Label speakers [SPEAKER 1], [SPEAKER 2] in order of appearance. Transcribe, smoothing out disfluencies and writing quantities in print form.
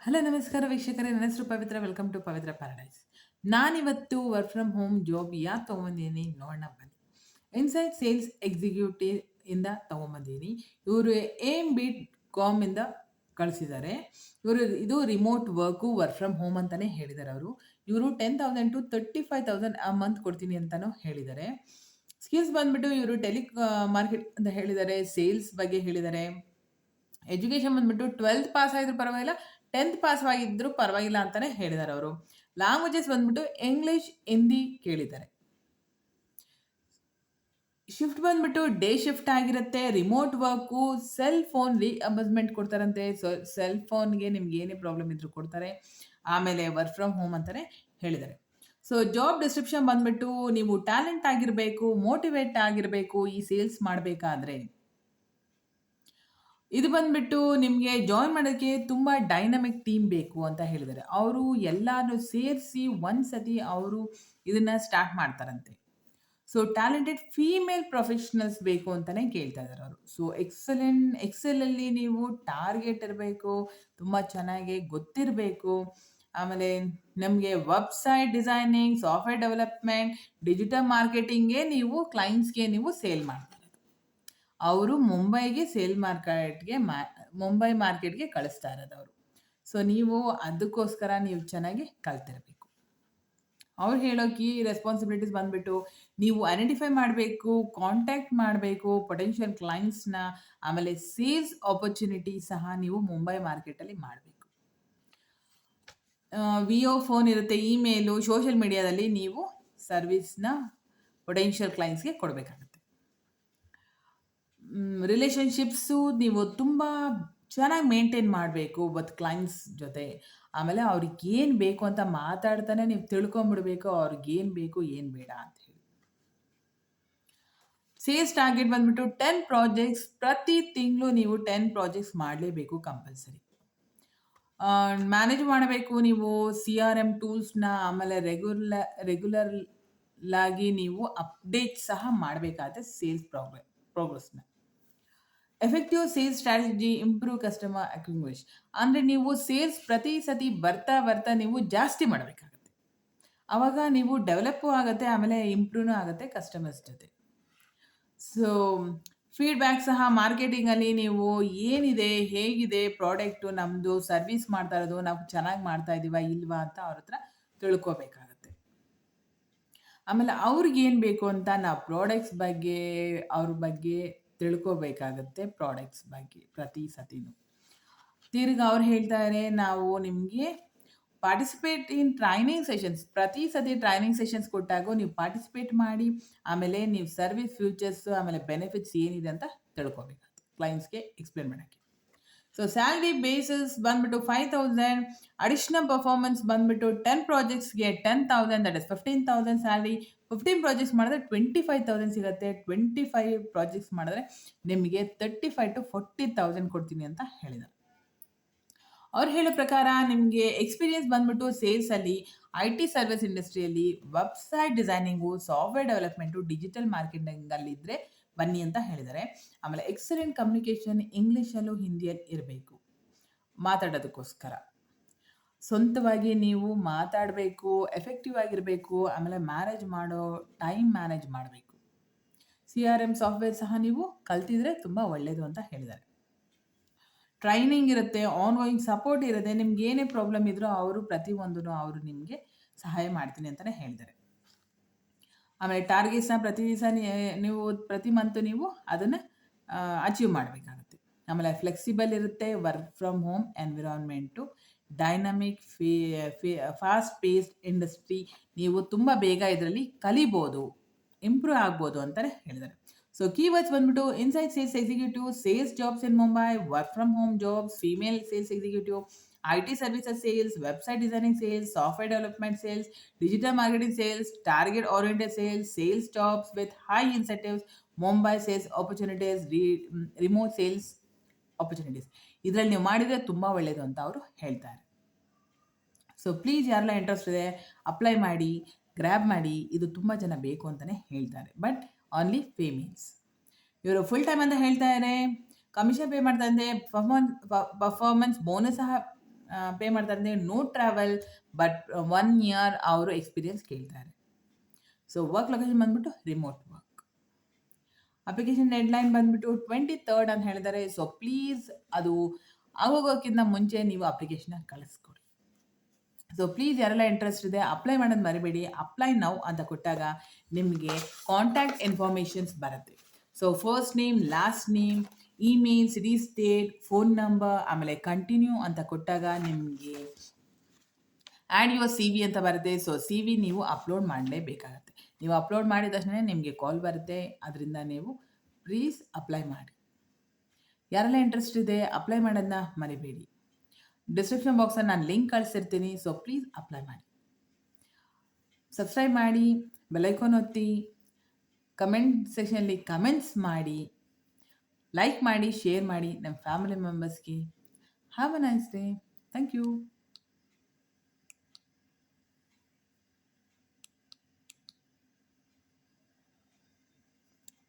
[SPEAKER 1] Hello ನಮಸ್ಕಾರ ವೀಕ್ಷಕರೇ, ನನ್ನ ಹೆಸರು Pavithra. Welcome to Pavithra paradise. ನಾನಿವತ್ತು ವರ್ಕ್ ಫ್ರಮ್ ಹೋಮ್ ಜಾಬ್ ಯಾಕೆ ತೊಗೊಂಬಂದೀನಿ ನೋಡೋಣ ಬನ್ನಿ. ಇನ್ಸೈಡ್ ಸೇಲ್ಸ್ ಎಕ್ಸಿಕ್ಯೂಟಿವ್ ಇಂದ ತೊಗೊಂಬಂದೀನಿ. ಇವರು ಏಮ್ ಬೀಟ್ ಕಾಮ್ ಇಂದ ಕಳಿಸಿದ್ದಾರೆ. ಇದು remote work work from home ಅಂತಾನೆ ಹೇಳಿದ್ದಾರೆ ಅವರು. ಇವರು 10,000 ಟು 35,000 ಆ ಮಂತ್ ಕೊಡ್ತೀನಿ ಅಂತಾನೂ ಹೇಳಿದ್ದಾರೆ. ಸ್ಕಿಲ್ಸ್ ಬಂದ್ಬಿಟ್ಟು ಇವರು ಮಾರ್ಕೆಟ್ ಅಂತ ಹೇಳಿದ್ದಾರೆ, ಸೇಲ್ಸ್ ಬಗ್ಗೆ ಹೇಳಿದ್ದಾರೆ. ಎಜುಕೇಶನ್ ಬಂದ್ಬಿಟ್ಟು 12th ಪಾಸ್ ಆಗಿದ್ರು ಪರವಾಗಿಲ್ಲ, 10th ಪಾಸ್ ಆಗಿದ್ರು ಪರವಾಗಿಲ್ಲ ಅಂತಾನೆ ಹೇಳಿದ್ದಾರೆ ಅವರು. ಲ್ಯಾಂಗ್ವೇಜಸ್ ಬಂದ್ಬಿಟ್ಟು ಇಂಗ್ಲಿಷ್, ಹಿಂದಿ ಕೇಳಿದ್ದಾರೆ. ಶಿಫ್ಟ್ ಬಂದ್ಬಿಟ್ಟು ಡೇ ಶಿಫ್ಟ್ ಆಗಿರುತ್ತೆ. ರಿಮೋಟ್ ವರ್ಕು, ಸೆಲ್ ಫೋನ್ ರಿಅಂಬರ್ಸ್ಮೆಂಟ್ ಕೊಡ್ತಾರಂತೆ. ಸೆಲ್ ಫೋನ್ಗೆ ನಿಮ್ಗೆ ಏನೇ ಪ್ರಾಬ್ಲಮ್ ಇದ್ರು ಕೊಡ್ತಾರೆ. ಆಮೇಲೆ ವರ್ಕ್ ಫ್ರಮ್ ಹೋಮ್ ಅಂತಾನೆ ಹೇಳಿದ್ದಾರೆ. ಸೊ ಜಾಬ್ ಡಿಸ್ಕ್ರಿಪ್ಷನ್ ಬಂದ್ಬಿಟ್ಟು ನೀವು ಟ್ಯಾಲೆಂಟ್ ಆಗಿರಬೇಕು, ಮೋಟಿವೇಟ್ ಆಗಿರಬೇಕು ಈ ಸೇಲ್ಸ್ ಮಾಡಬೇಕಾದ್ರೆ. ಇದು ಬಂದ್ಬಿಟ್ಟು ನಿಮಗೆ ಜಾಯಿನ್ ಮಾಡೋಕ್ಕೆ ತುಂಬ ಡೈನಮಿಕ್ ಟೀಮ್ ಬೇಕು ಅಂತ ಹೇಳಿದ್ದಾರೆ. ಅವರು ಎಲ್ಲಾನು ಸೇರಿಸಿ ಒಂದ್ಸತಿ ಅವರು ಇದನ್ನ ಸ್ಟಾರ್ಟ್ ಮಾಡ್ತಾರಂತೆ. ಸೊ ಟ್ಯಾಲೆಂಟೆಡ್ ಫೀಮೇಲ್ ಪ್ರೊಫೆಷನಲ್ಸ್ ಬೇಕು ಅಂತಾನೆ ಕೇಳ್ತಾ ಇದ್ದಾರೆ ಅವರು. ಸೊ ಎಕ್ಸೆಲಲ್ಲಿ ನೀವು ಟಾರ್ಗೆಟ್ ಇರಬೇಕು, ತುಂಬ ಚೆನ್ನಾಗಿ ಗೊತ್ತಿರಬೇಕು. ಆಮೇಲೆ ನಮಗೆ website designing, software development, digital ಮಾರ್ಕೆಟಿಂಗ್ಗೆ ನೀವು ಕ್ಲೈಂಟ್ಸ್ಗೆ ನೀವು ಸೇಲ್ ಮಾಡ್ತಾರೆ. ಅವರು ಮುಂಬೈ ಮಾರ್ಕೆಟ್ಗೆ ಕಳಿಸ್ತಾ ಇರೋದು ಅವರು. ಸೊ ನೀವು ಅದಕ್ಕೋಸ್ಕರ ನೀವು ಚೆನ್ನಾಗಿ ಕಲ್ತಿರಬೇಕು. ಅವ್ರು ಹೇಳೋ ಕೀ ರೆಸ್ಪಾನ್ಸಿಬಿಲಿಟೀಸ್ ಬಂದ್ಬಿಟ್ಟು ನೀವು ಐಡೆಂಟಿಫೈ ಮಾಡಬೇಕು, ಕಾಂಟ್ಯಾಕ್ಟ್ ಮಾಡಬೇಕು ಪೊಟೆನ್ಷಿಯಲ್ ಕ್ಲೈಂಟ್ಸ್ನ. ಆಮೇಲೆ ಸೇಲ್ಸ್ ಆಪರ್ಚುನಿಟಿ ಸಹ ನೀವು ಮುಂಬೈ ಮಾರ್ಕೆಟಲ್ಲಿ ಮಾಡಬೇಕು. ವಿಒ ಫೋನ್ ಇರುತ್ತೆ, ಇಮೇಲು, ಸೋಷಿಯಲ್ ಮೀಡಿಯಾದಲ್ಲಿ ನೀವು ಸರ್ವಿಸ್ನ ಪೊಟೆನ್ಷಿಯಲ್ ಕ್ಲೈಂಟ್ಸ್ಗೆ ಕೊಡಬೇಕಾಗುತ್ತೆ. ರಿಲೇಷನ್ಶಿಪ್ಸು ನೀವು ತುಂಬ ಚೆನ್ನಾಗಿ ಮೇಂಟೈನ್ ಮಾಡಬೇಕು ವಿತ್ ಕ್ಲೈಂಟ್ಸ್ ಜೊತೆ. ಆಮೇಲೆ ಅವ್ರಿಗೇನು ಬೇಕು ಅಂತ ಮಾತಾಡ್ತಾನೆ ನೀವು ತಿಳ್ಕೊಂಬಿಡ್ಬೇಕು, ಅವ್ರಿಗೇನು ಬೇಕು ಏನು ಬೇಡ ಅಂತ ಹೇಳಿ. ಸೇಲ್ಸ್ ಟಾರ್ಗೆಟ್ ಬಂದ್ಬಿಟ್ಟು 10 ಪ್ರಾಜೆಕ್ಟ್ಸ್, ಪ್ರತಿ ತಿಂಗಳು ನೀವು 10 ಪ್ರಾಜೆಕ್ಟ್ಸ್ ಮಾಡಲೇಬೇಕು ಕಂಪಲ್ಸರಿ. ಮ್ಯಾನೇಜ್ ಮಾಡಬೇಕು ನೀವು CRM ಟೂಲ್ಸ್ನ. ಆಮೇಲೆ ರೆಗ್ಯುಲರ್ ಆಗಿ ನೀವು ಅಪ್ಡೇಟ್ ಸಹ ಮಾಡಬೇಕಾಗುತ್ತೆ ಸೇಲ್ಸ್ ಪ್ರೋಗ್ರೆಸ್ನ. Effective sales strategy, improve customer acquisition. ಅಂದರೆ ನೀವು ಸೇಲ್ಸ್ ಪ್ರತಿ ಸತಿ ಬರ್ತಾ ನೀವು ಜಾಸ್ತಿ ಮಾಡಬೇಕಾಗುತ್ತೆ. ಆವಾಗ ನೀವು ಡೆವಲಪ್ಪು ಆಗುತ್ತೆ, ಆಮೇಲೆ ಇಂಪ್ರೂವ್ನೂ ಆಗುತ್ತೆ ಕಸ್ಟಮರ್ಸ್ ಜೊತೆ. ಸೊ ಫೀಡ್ಬ್ಯಾಕ್ ಸಹ ಮಾರ್ಕೆಟಿಂಗಲ್ಲಿ ನೀವು ಏನಿದೆ, ಹೇಗಿದೆ ಪ್ರಾಡಕ್ಟು, ನಮ್ಮದು ಸರ್ವಿಸ್ ಮಾಡ್ತಾ ಇರೋದು ನಾವು ಚೆನ್ನಾಗಿ ಮಾಡ್ತಾ ಇದ್ದೀವಾ ಇಲ್ವಾ ಅಂತ ಅವ್ರ ಹತ್ರ ತಿಳ್ಕೊಬೇಕಾಗತ್ತೆ. ಆಮೇಲೆ ಅವ್ರಿಗೇನು ಬೇಕು ಅಂತ ನಾವು ಪ್ರಾಡಕ್ಟ್ಸ್ ಬಗ್ಗೆ ಅವ್ರ ಬಗ್ಗೆ ತಿಳ್ಕೊಬೇಕಾಗತ್ತೆ. ಪ್ರಾಡಕ್ಟ್ಸ್ ಬಗ್ಗೆ ಪ್ರತಿ ಸತಿನೂ ತಿರ್ಗಿ ಅವ್ರು ಹೇಳ್ತಾರೆ, ನಾವು ನಿಮಗೆ ಪಾರ್ಟಿಸಿಪೇಟ್ ಇನ್ ಟ್ರೈನಿಂಗ್ ಸೆಷನ್ಸ್, ಪ್ರತಿ ಸತಿ ಟ್ರೈನಿಂಗ್ ಸೆಷನ್ಸ್ ಕೊಟ್ಟಾಗ ನೀವು ಪಾರ್ಟಿಸಿಪೇಟ್ ಮಾಡಿ. ಆಮೇಲೆ ನೀವು ಸರ್ವಿಸ್ ಫ್ಯೂಚರ್ಸ್ ಆಮೇಲೆ ಬೆನಿಫಿಟ್ಸ್ ಏನಿದೆ ಅಂತ ತಿಳ್ಕೊಬೇಕಾಗುತ್ತೆ ಕ್ಲೈಂಟ್ಸ್ಗೆ ಎಕ್ಸ್ಪ್ಲೇನ್ ಮಾಡೋಕ್ಕೆ. ಸೊ ಸ್ಯಾಲ್ರಿ ಬೇಸಿಸ್ ಬಂದ್ಬಿಟ್ಟು 5,000, ಅಡಿಷನಲ್ ಪರ್ಫಾರ್ಮೆನ್ಸ್ ಬಂದ್ಬಿಟ್ಟು 10 ಪ್ರಾಜೆಕ್ಟ್ಸ್ಗೆ 10,000, ದಟ್ ಇಸ್ 15,000 ಸ್ಯಾಲ್ರಿ. 15 ಪ್ರಾಜೆಕ್ಟ್ಸ್ ಮಾಡಿದ್ರೆ 25,000 ಸಿಗುತ್ತೆ. 25 ಪ್ರಾಜೆಕ್ಟ್ಸ್ ಮಾಡಿದ್ರೆ ನಿಮಗೆ 35,000 to 40,000 ಕೊಡ್ತೀನಿ ಅಂತ ಹೇಳಿದ್ದಾರೆ. ಅವ್ರು ಹೇಳೋ ಪ್ರಕಾರ ನಿಮಗೆ ಎಕ್ಸ್ಪೀರಿಯನ್ಸ್ ಬಂದ್ಬಿಟ್ಟು ಸೇಲ್ಸಲ್ಲಿ, IT ಸರ್ವಿಸ್ ಇಂಡಸ್ಟ್ರಿಯಲ್ಲಿ, website designing, software development, digital ಮಾರ್ಕೆಟಿಂಗಲ್ಲಿದ್ದರೆ ಬನ್ನಿ ಅಂತ ಹೇಳಿದ್ದಾರೆ. ಆಮೇಲೆ ಎಕ್ಸಲೆಂಟ್ ಕಮ್ಯುನಿಕೇಷನ್, ಇಂಗ್ಲೀಷಲ್ಲೂ ಹಿಂದಿಯಲ್ಲಿ ಇರಬೇಕು ಮಾತಾಡೋದಕ್ಕೋಸ್ಕರ. ಸ್ವಂತವಾಗಿ ನೀವು ಮಾತಾಡಬೇಕು, ಎಫೆಕ್ಟಿವ್ ಆಗಿರಬೇಕು. ಆಮೇಲೆ ಟೈಮ್ ಮ್ಯಾನೇಜ್ ಮಾಡಬೇಕು. CRM ಸಾಫ್ಟ್ವೇರ್ ಸಹ ನೀವು ಕಲ್ತಿದ್ರೆ ತುಂಬ ಒಳ್ಳೆಯದು ಅಂತ ಹೇಳಿದ್ದಾರೆ. ಟ್ರೈನಿಂಗ್ ಇರುತ್ತೆ, ಆನ್ಗೋಯಿಂಗ್ ಸಪೋರ್ಟ್ ಇರುತ್ತೆ. ನಿಮ್ಗೆ ಏನೇ ಪ್ರಾಬ್ಲಮ್ ಇದ್ರೂ ಅವರು ಪ್ರತಿಯೊಂದೂ ಅವರು ನಿಮಗೆ ಸಹಾಯ ಮಾಡ್ತೀನಿ ಅಂತಲೇ ಹೇಳಿದ್ದಾರೆ. ಆಮೇಲೆ ಟಾರ್ಗೆಟ್ಸ್ನ ಪ್ರತಿ ದಿವಸ ನೀವು ಪ್ರತಿ ಮಂತ್ ನೀವು ಅದನ್ನು ಅಚೀವ್ ಮಾಡಬೇಕಾಗುತ್ತೆ. ಆಮೇಲೆ ಫ್ಲೆಕ್ಸಿಬಲ್ ಇರುತ್ತೆ. Work from home environment, dynamic fast paced industry. ನೀವು ತುಂಬ ಬೇಗ ಇದರಲ್ಲಿ ಕಲಿಬೋದು, ಇಂಪ್ರೂವ್ ಆಗ್ಬೋದು ಅಂತಲೇ ಹೇಳಿದ್ದಾರೆ. ಸೊ ಕೀವರ್ಡ್ಸ್ ಬಂದ್ಬಿಟ್ಟು inside sales executive, sales jobs in Mumbai, work from home jobs, female sales executive, IT services sales, website designing sales, software development sales, digital marketing sales, target oriented sales, sales jobs with high incentives, Mumbai sales opportunities, remote sales opportunities. ಇದರಲ್ಲಿ ನೀವು ಮಾಡಿದರೆ ತುಂಬ ಒಳ್ಳೆಯದು ಅಂತ ಅವರು ಹೇಳ್ತಾರೆ. So please ಯಾರೆಲ್ಲ interest ಇದೆ ಅಪ್ಲೈ ಮಾಡಿ, ಗ್ರ್ಯಾಬ್ ಮಾಡಿ. ಇದು ತುಂಬ ಜನ ಬೇಕು ಅಂತಲೇ ಹೇಳ್ತಾರೆ, ಬಟ್ ಆನ್ಲಿ ಫೇಮೇಲ್ಸ್. ಇವರು ಫುಲ್ ಟೈಮ್ ಅಂತ ಹೇಳ್ತಾ ಇದ್ದಾರೆ. ಕಮಿಷನ್ ಪೇ ಮಾಡ್ತಾ ಇದ್ದಾರೆ. ಪರ್ಫಾರ್ಮೆನ್ಸ್ ಬೋನಸ್ ಸಹ ಪೇ ಮಾಡ್ತಾರೆ ಅಂದರೆ ನೋ ಟ್ರಾವೆಲ್ ಬಟ್ 1 ಇಯರ್ ಅವರು ಎಕ್ಸ್ಪೀರಿಯನ್ಸ್ ಕೇಳ್ತಾರೆ. ಸೊ ವರ್ಕ್ ಲೊಕೇಶನ್ ಬಂದ್ಬಿಟ್ಟು ರಿಮೋಟ್ ವರ್ಕ್. ಅಪ್ಲಿಕೇಶನ್ ಡೆಡ್ಲೈನ್ ಬಂದ್ಬಿಟ್ಟು 23rd ಅಂತ ಹೇಳಿದ್ದಾರೆ. ಸೊ ಪ್ಲೀಸ್ ಅದು ಆಗೋಗೋಕ್ಕಿಂತ ಮುಂಚೆ ನೀವು ಅಪ್ಲಿಕೇಶನ್ನ ಕಳಿಸ್ಕೊಡಿ. ಸೊ ಪ್ಲೀಸ್ ಯಾರೆಲ್ಲ ಇಂಟ್ರೆಸ್ಟ್ ಇದೆ ಅಪ್ಲೈ ಮಾಡೋದು ಮರಿಬೇಡಿ. ಅಪ್ಲೈ ನೌ ಅಂತ ಕೊಟ್ಟಾಗ ನಿಮಗೆ ಕಾಂಟ್ಯಾಕ್ಟ್ ಇನ್ಫಾರ್ಮೇಷನ್ಸ್ ಬರುತ್ತೆ. So first name, last name, email, city, state, phone number, ಆಮೇಲೆ ಕಂಟಿನ್ಯೂ ಅಂತ ಕೊಟ್ಟಾಗ ನಿಮಗೆ ಆ್ಯಡ್ ಯುವರ್ ಸಿ ವಿ ಅಂತ ಬರುತ್ತೆ. ಸೊ ಸಿ ವಿ ನೀವು ಅಪ್ಲೋಡ್ ಮಾಡಲೇಬೇಕಾಗತ್ತೆ. ನೀವು ಅಪ್ಲೋಡ್ ಮಾಡಿದ ತಕ್ಷಣ ನಿಮಗೆ ಕಾಲ್ ಬರುತ್ತೆ. ಅದರಿಂದ ನೀವು ಪ್ಲೀಸ್ ಅಪ್ಲೈ ಮಾಡಿ. ಯಾರೆಲ್ಲ ಇಂಟ್ರೆಸ್ಟ್ ಇದೆ ಅಪ್ಲೈ ಮಾಡೋದನ್ನ ಮರಿಬೇಡಿ. ಡಿಸ್ಕ್ರಿಪ್ಷನ್ ಬಾಕ್ಸಲ್ಲಿ ನಾನು ಲಿಂಕ್ ಕಳಿಸಿರ್ತೀನಿ. ಸೊ ಪ್ಲೀಸ್ ಅಪ್ಲೈ ಮಾಡಿ. ಸಬ್ಸ್ಕ್ರೈಬ್ ಮಾಡಿ, ಬೆಲೈಕಾನ್ ಒತ್ತಿ, ಕಮೆಂಟ್ ಸೆಕ್ಷನಲ್ಲಿ ಕಮೆಂಟ್ಸ್ ಮಾಡಿ, ಲೈಕ್ ಮಾಡಿ, ಶೇರ್ ಮಾಡಿ ನಮ್ಮ ಫ್ಯಾಮಿಲಿ ಮೆಂಬರ್ಸ್ಗೆ. Have a nice day. Thank you.